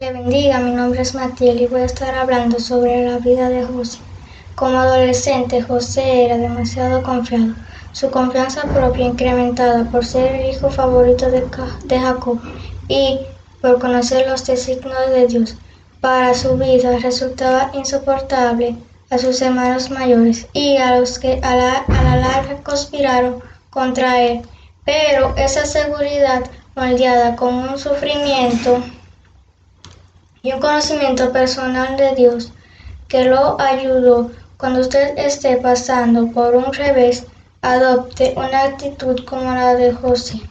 Le bendiga, mi nombre es Matiel y voy a estar hablando sobre la vida de José. Como adolescente, José era demasiado confiado, su confianza propia incrementada por ser el hijo favorito de Jacob y por conocer los designios de Dios para su vida resultaba insoportable a sus hermanos mayores y a los que a la larga conspiraron contra él. Pero esa seguridad moldeada con un sufrimiento y un conocimiento personal de Dios que lo ayudó. Cuando usted esté pasando por un revés, adopte una actitud como la de José.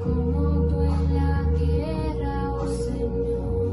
Como tú en la tierra, oh Señor,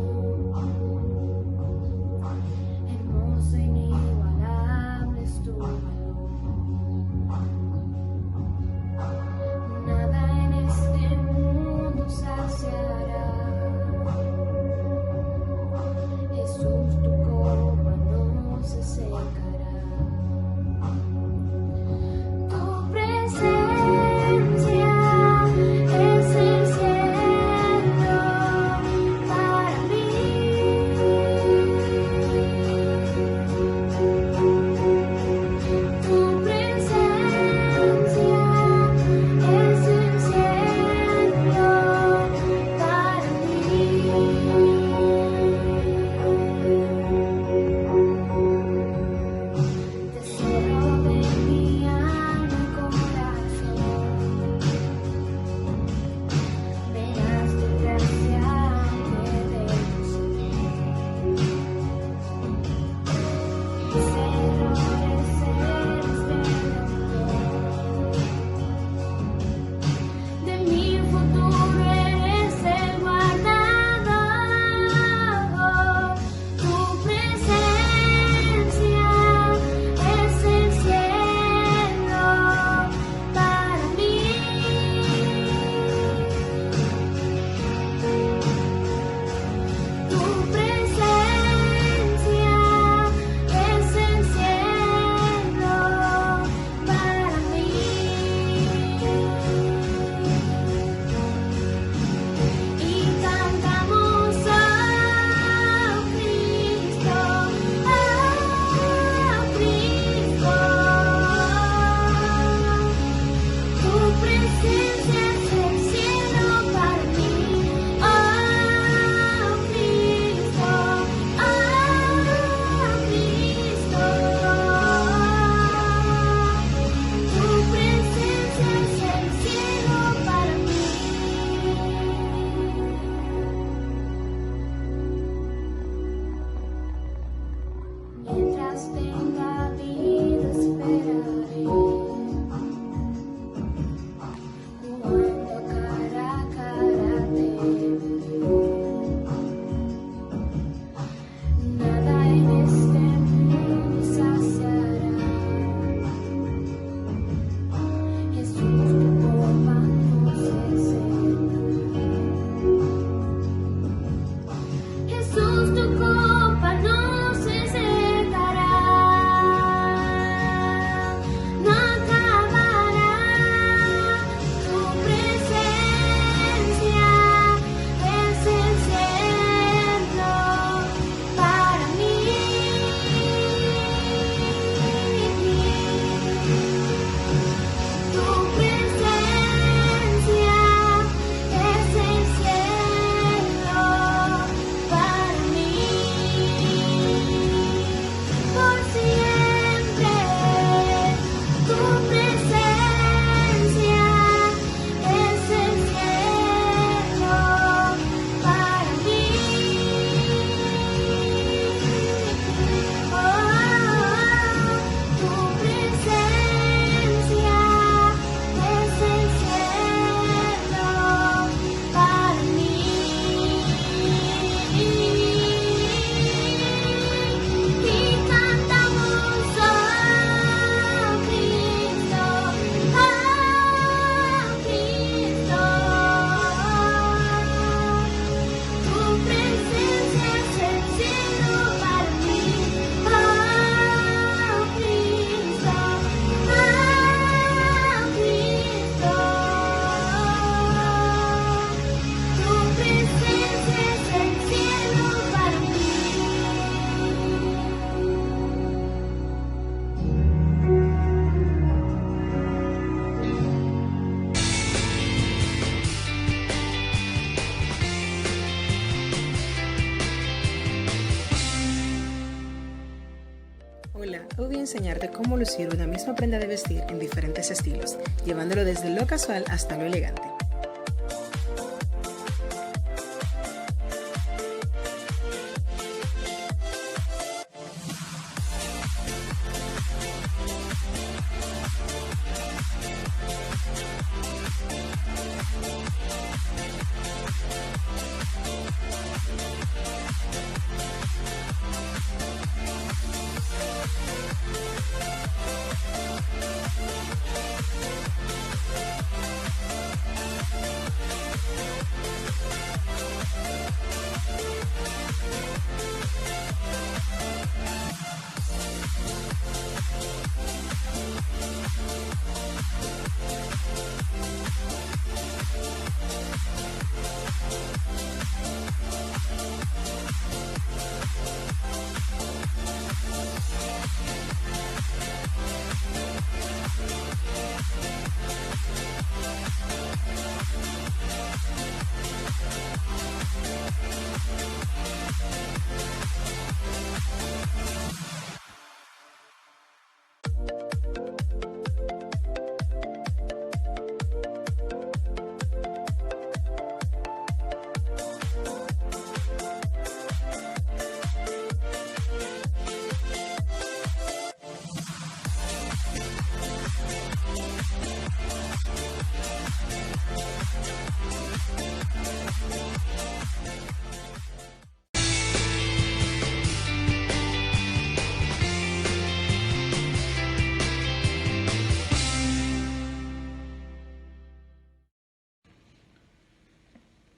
enseñarte cómo lucir una misma prenda de vestir en diferentes estilos, llevándolo desde lo casual hasta lo elegante.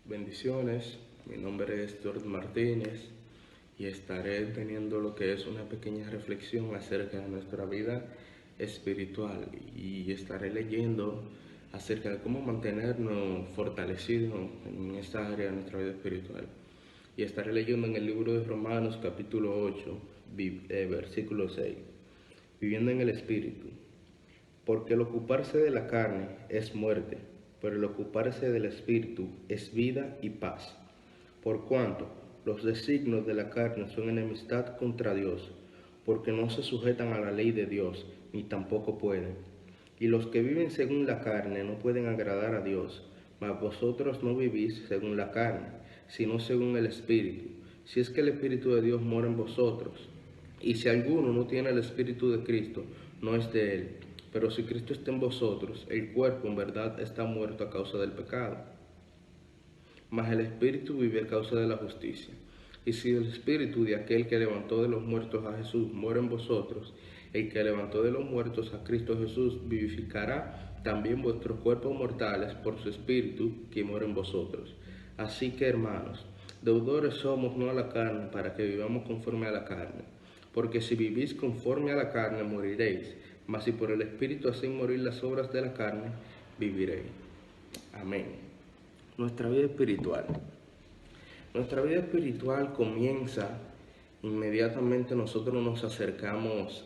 Bendiciones, mi nombre es George Martínez y estaré teniendo lo que es una pequeña reflexión acerca de nuestra vida espiritual y estaré leyendo acerca de cómo mantenernos fortalecidos en esta área de nuestra vida espiritual. Y estaré leyendo en el libro de Romanos capítulo 8, versículo 6, viviendo en el Espíritu. Porque el ocuparse de la carne es muerte, pero el ocuparse del Espíritu es vida y paz. Por cuanto los designios de la carne son enemistad contra Dios, porque no se sujetan a la ley de Dios, ni tampoco pueden. Y los que viven según la carne no pueden agradar a Dios, mas vosotros no vivís según la carne, sino según el Espíritu, si es que el Espíritu de Dios mora en vosotros. Y si alguno no tiene el Espíritu de Cristo, no es de él. Pero si Cristo está en vosotros, el cuerpo en verdad está muerto a causa del pecado, mas el Espíritu vive a causa de la justicia. Y si el Espíritu de aquel que levantó de los muertos a Jesús mora en vosotros, el que levantó de los muertos a Cristo Jesús vivificará también vuestros cuerpos mortales por su Espíritu que mora en vosotros. Así que, hermanos, deudores somos no a la carne, para que vivamos conforme a la carne. Porque si vivís conforme a la carne, moriréis. Mas si por el Espíritu hacéis morir las obras de la carne, viviréis. Amén. Nuestra vida espiritual. Nuestra vida espiritual comienza inmediatamente nosotros nos acercamos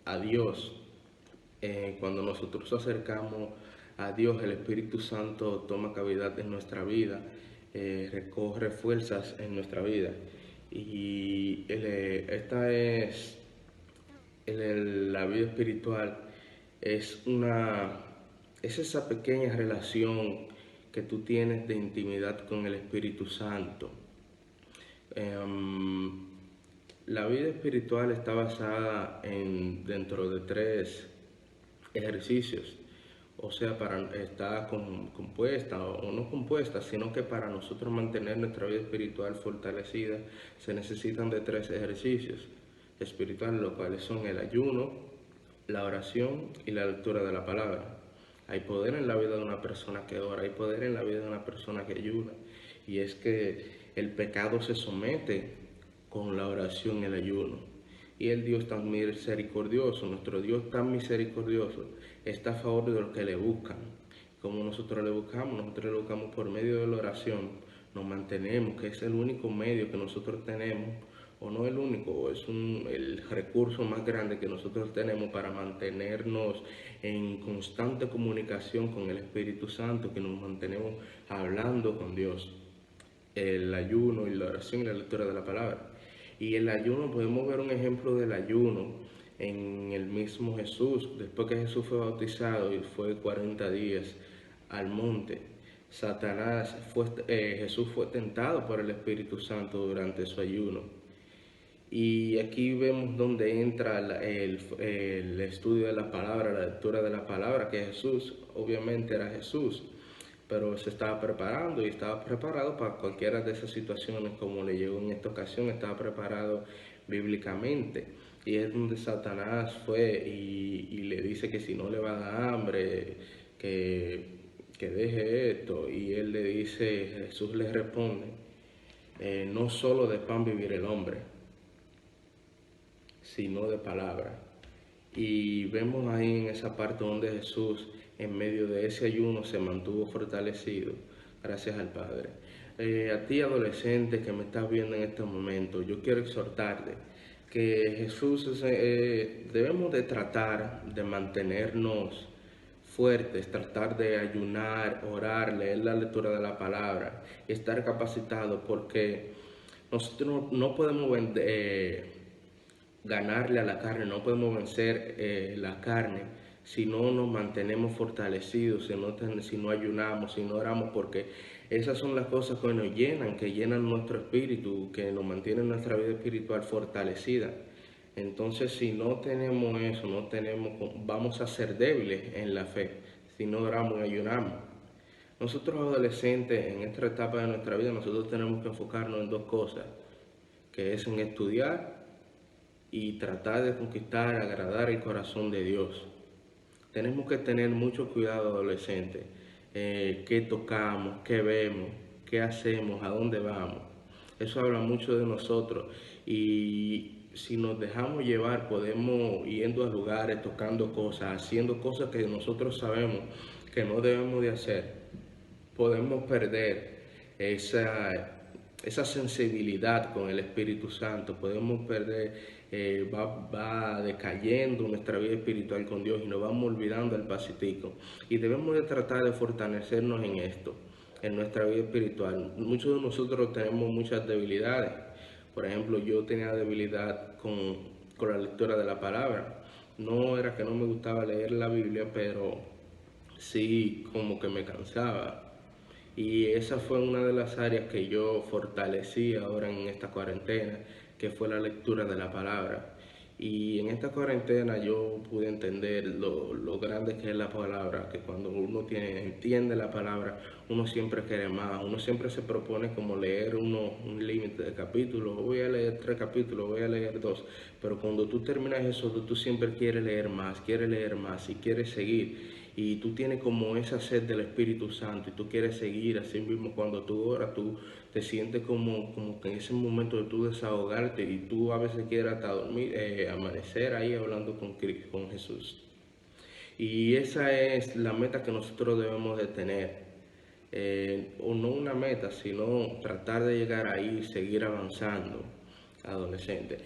a Dios. Cuando nosotros nos acercamos a Dios, el Espíritu Santo toma cavidad en nuestra vida, recoge fuerzas en nuestra vida. Y la vida espiritual es esa pequeña relación que tú tienes de intimidad con el Espíritu Santo. La vida espiritual está basada dentro de 3 ejercicios. O sea, está compuesta o no compuesta, sino que para nosotros mantener nuestra vida espiritual fortalecida se necesitan de 3 ejercicios espirituales, los cuales son el ayuno, la oración y la lectura de la palabra. Hay poder en la vida de una persona que ora, hay poder en la vida de una persona que ayuna, y es que el pecado se somete con la oración y el ayuno. Y el Dios tan misericordioso, nuestro Dios tan misericordioso, está a favor de los que le buscan. Como nosotros le buscamos por medio de la oración, nos mantenemos, que es el único medio que nosotros tenemos, o no el único, es el recurso más grande que nosotros tenemos para mantenernos en constante comunicación con el Espíritu Santo, que nos mantenemos hablando con Dios. El ayuno y la oración y la lectura de la palabra. Y el ayuno, podemos ver un ejemplo del ayuno en el mismo Jesús. Después que Jesús fue bautizado y fue 40 días al monte, Jesús fue tentado por el Espíritu Santo durante su ayuno. Y aquí vemos donde entra el estudio de la palabra, la lectura de la palabra, que Jesús obviamente era Jesús, pero se estaba preparando y estaba preparado para cualquiera de esas situaciones como le llegó en esta ocasión, estaba preparado bíblicamente. Y es donde Satanás fue y le dice que si no le va a dar hambre, que deje esto. Y él le dice, Jesús le responde, no solo de pan vivir el hombre, sino de palabra. Y vemos ahí en esa parte donde Jesús, en medio de ese ayuno, se mantuvo fortalecido, gracias al Padre. A ti, adolescente que me estás viendo en este momento, yo quiero exhortarte que Jesús, debemos de tratar de mantenernos fuertes, tratar de ayunar, orar, leer la lectura de la palabra, estar capacitados, porque nosotros no podemos ganarle a la carne, no podemos vencer la carne si no nos mantenemos fortalecidos, si no ayunamos, si no oramos, porque esas son las cosas que nos llenan, que llenan nuestro espíritu, que nos mantienen nuestra vida espiritual fortalecida. Entonces, si no tenemos eso, vamos a ser débiles en la fe, si no oramos y ayunamos. Nosotros adolescentes, en esta etapa de nuestra vida, nosotros tenemos que enfocarnos en dos cosas, que es en estudiar y tratar de conquistar, agradar el corazón de Dios. Tenemos que tener mucho cuidado, adolescentes, qué tocamos, qué vemos, qué hacemos, a dónde vamos. Eso habla mucho de nosotros, y si nos dejamos llevar, podemos yendo a lugares, tocando cosas, haciendo cosas que nosotros sabemos que no debemos de hacer, podemos perder esa sensibilidad con el Espíritu Santo, podemos perder, va decayendo nuestra vida espiritual con Dios y nos vamos olvidando al pasitico. Y debemos de tratar de fortalecernos en esto, en nuestra vida espiritual. Muchos de nosotros tenemos muchas debilidades. Por ejemplo, yo tenía debilidad con la lectura de la palabra. No era que no me gustaba leer la Biblia, pero sí como que me cansaba. Y esa fue una de las áreas que yo fortalecí ahora en esta cuarentena, que fue la lectura de la palabra. Y en esta cuarentena yo pude entender lo grande que es la palabra, que cuando uno entiende la palabra, uno siempre quiere más, uno siempre se propone como leer un límite de capítulos, voy a leer 3 capítulos, voy a leer 2, pero cuando tú terminas eso, tú siempre quieres leer más y quieres seguir. Y tú tienes como esa sed del Espíritu Santo y tú quieres seguir. Así mismo cuando tú oras, tú te sientes como que en ese momento de tú desahogarte, y tú a veces quieres hasta dormir, amanecer ahí hablando con Jesús. Y esa es la meta que nosotros debemos de tener. O no una meta, sino tratar de llegar ahí y seguir avanzando, adolescente.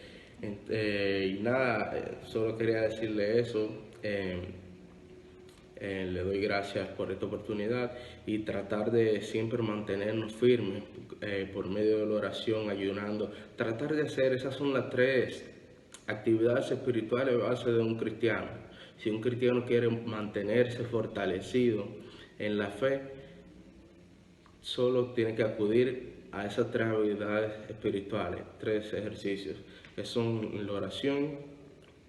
Y nada, solo quería decirle eso. Le doy gracias por esta oportunidad y tratar de siempre mantenernos firmes por medio de la oración, ayunando. Tratar de hacer, esas son las 3 actividades espirituales base de un cristiano. Si un cristiano quiere mantenerse fortalecido en la fe, solo tiene que acudir a esas 3 habilidades espirituales, 3 ejercicios, que son la oración,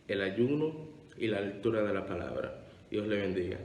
el ayuno y la lectura de la palabra. Dios le bendiga.